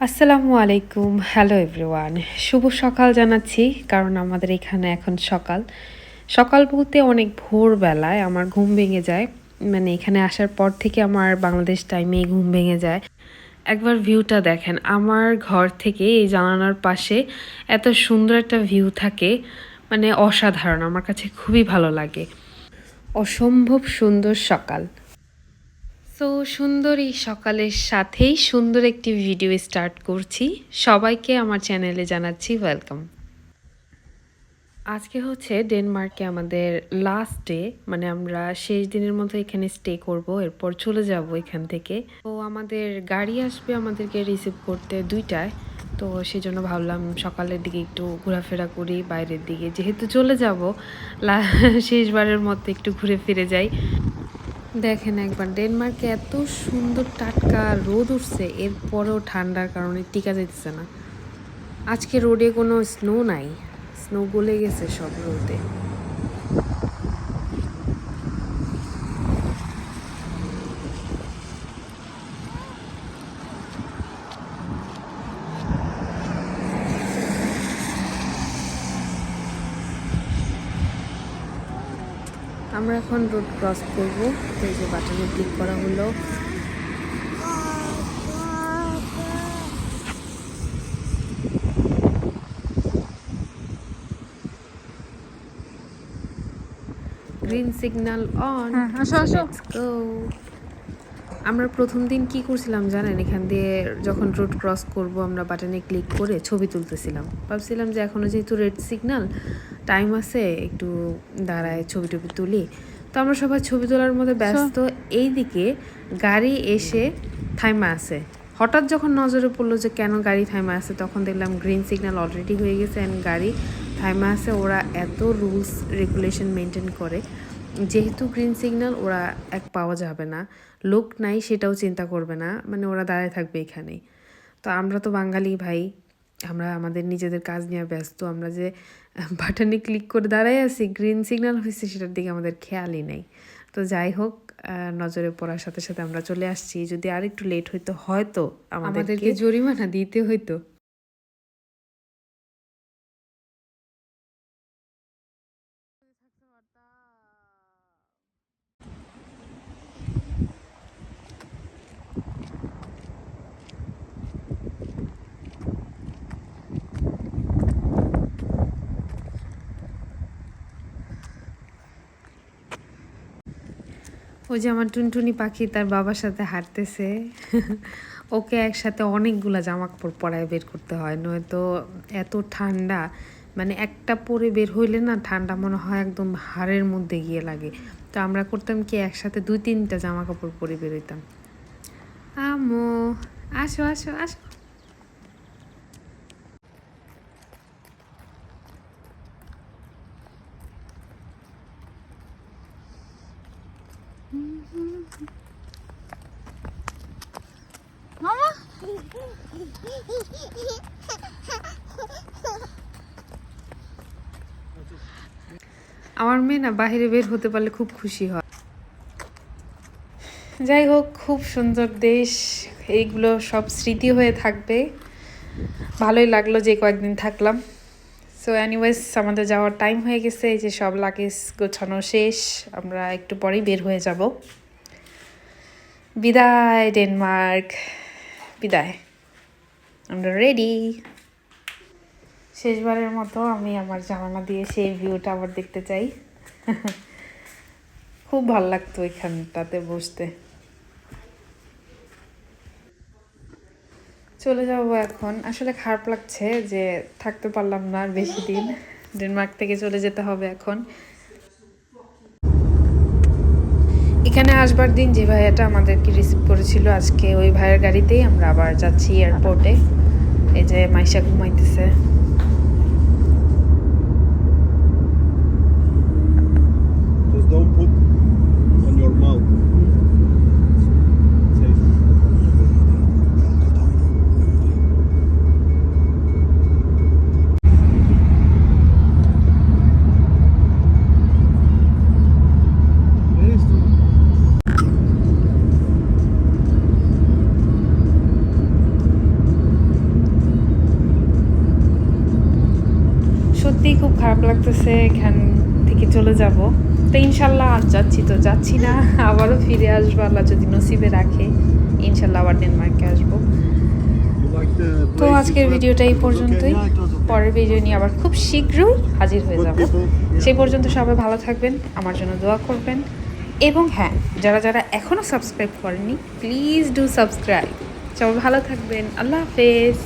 আসসালামু আলাইকুম। Hello everyone. শুভ সকাল জানাচ্ছি কারণ আমাদের এখানে এখন সকাল। সকাল বলতে অনেক ভোরবেলায় আমার ঘুম ভেঙে যায়। মানে এখানে আসার পর থেকে আমার বাংলাদেশ টাইমে ঘুম ভেঙে যায়। একবার ভিউটা দেখেন। আমার ঘর থেকে এই জানালার পাশে এত সুন্দর একটা ভিউ থাকে, মানে অসাধারণ। আমার কাছে খুবই ভালো লাগে। অসম্ভব সুন্দর সকাল। সো সুন্দর এই সকালের সাথেই সুন্দর একটি ভিডিও স্টার্ট করছি। সবাইকে আমার চ্যানেলে জানাচ্ছি ওয়েলকাম। আজকে হচ্ছে ডেনমার্কে আমাদের লাস্ট ডে, মানে আমরা শেষ দিনের মতো এখানে স্টে করব, এরপর চলে যাব এখান থেকে। তো আমাদের গাড়ি আসবে আমাদেরকে রিসিভ করতে 2টায়। তো সেই জন্য ভাবলাম সকালের দিকে একটু ঘোরাফেরা করি বাইরের দিকে, যেহেতু চলে যাব শেষবারের মতো একটু ঘুরে ফিরে যাই। দেখেন একবার ডেনমার্কে এত সুন্দর টাটকা রোদ উঠছে, এরপরেও ঠান্ডার কারণে টিকা যেতেছে না। আজকে রোডে কোনো স্নো নাই, স্নো গলে গেছে সব রোদে। আমরা এখন রোড ক্রস করব। তো এই যে বাটনে ক্লিক করা হলো। Green signal on. Let's go. আমরা প্রথম দিন কি করছিলাম জানেন, এখান দিয়ে যখন রোড ক্রস করব আমরা বাটনে ক্লিক করে ছবি তুলতেছিলাম। ভাবছিলাম যে এখনও যেহেতু রেড সিগন্যাল, টাইম আছে, একটু দাঁড়ায় ছবি টবি তুলি। তো আমরা সবাই ছবি তোলার মধ্যে ব্যস্ত। এইদিকে গাড়ি এসে থাইমা আছে। হঠাৎ যখন নজরে পড়লো যে কেন গাড়ি থাইমা আছে, তখন দেখলাম গ্রিন সিগন্যাল অলরেডি হয়ে গেছে অ্যান্ড গাড়ি থাইমা আছে। ওরা এত রুলস রেগুলেশন মেনটেন করে, যেহেতু গ্রিন সিগন্যাল ওরা এক পাওয়া যাবে না, লোক নাই সেটাও চিন্তা করবে না, মানে ওরা দাঁড়ায় থাকবে এখানেই। তো আমরা তো বাঙালি ভাই, আমরা আমাদের নিজেদের কাজ নিয়ে ব্যস্ত। আমরা যে বাটনে ক্লিক করে দাঁড়াই আছি, গ্রিন সিগন্যাল হয়েছে সেটার দিকে আমাদের খেয়ালই নেই। তো যাই হোক, নজরে পড়ার সাথে সাথে আমরা চলে আসছি। যদি আর একটু লেট হইতো হয়তো আমাদেরকে জরিমানা দিতে হইতো। ওই যে আমার টুনটুনি পাখি তার বাবার সাথে হাঁটতেছে। ওকে একসাথে অনেকগুলা জামা কাপড় পরায় বের করতে হয়, নয়তো এত ঠান্ডা, মানে একটা পরে বের হইলে না ঠান্ডা মনে হয় একদম হাড়ের মধ্যে গিয়ে লাগে। তো আমরা করতাম কি, একসাথে 2-3টা জামা কাপড় পরে বের হইতাম। আমো, আসো আসো আসো। মামা আমার মেয়ে না বাইরে বের হতে পারলে খুব খুশি হয়। যাই হোক, খুব সুন্দর দেশ, এইগুলো সব স্মৃতি হয়ে থাকবে। ভালোই লাগলো যে কয়েকদিন থাকলাম। সো এনিওয়েজ, আমাদের যাওয়ার টাইম হয়ে গেছে। এই যে সব লাগেজ গোছানো শেষ, আমরা একটু পরেই বের হয়ে যাব। বিদায় ডেনমার্ক, বিদায়। আমরা রেডি। শেষবারের মতো আমি আমার জানালা দিয়ে সেই ভিউটা আবার দেখতে চাই। খুব ভালো লাগতো এখানটাতে বসতে। চলে যাব এখন। আসলে খারাপ লাগছে যে থাকতে পারলাম না আর বেশি দিন। ডেনমার্ক থেকে চলে যেতে হবে এখন। এখানে আসবার দিন যে ভাইয়াটা আমাদেরকে রিসিভ করেছিল, আজকে ওই ভাইয়ের গাড়িতেই আমরা আবার যাচ্ছি এয়ারপোর্টে। এই যে মাইশা ঘুমাইতেছে। Just don't put on your mouth. Safe. খারাপ লাগতেছে এখান থেকে চলে যাব। তো ইনশাল্লাহ আজ যাচ্ছি তো যাচ্ছি না, আবারও ফিরে আসবো আল্লাহ যদি নসিবে রাখে। ইনশাল্লাহ আবার ডেনমার্কে আসবো। You like the তো place আজকের you ভিডিওটা এই went? পর্যন্তই। Okay, yeah, it was okay. পরের ভিডিও নিয়ে আবার খুব শীঘ্রই হাজির হয়ে Good যাব। people, yeah. সেই পর্যন্ত সবাই ভালো থাকবেন, আমার জন্য দোয়া করবেন, এবং হ্যাঁ, যারা যারা এখনও সাবস্ক্রাইব করেননি প্লিজ ডু সাবস্ক্রাইব। সবাই ভালো থাকবেন, আল্লাহ হাফেজ।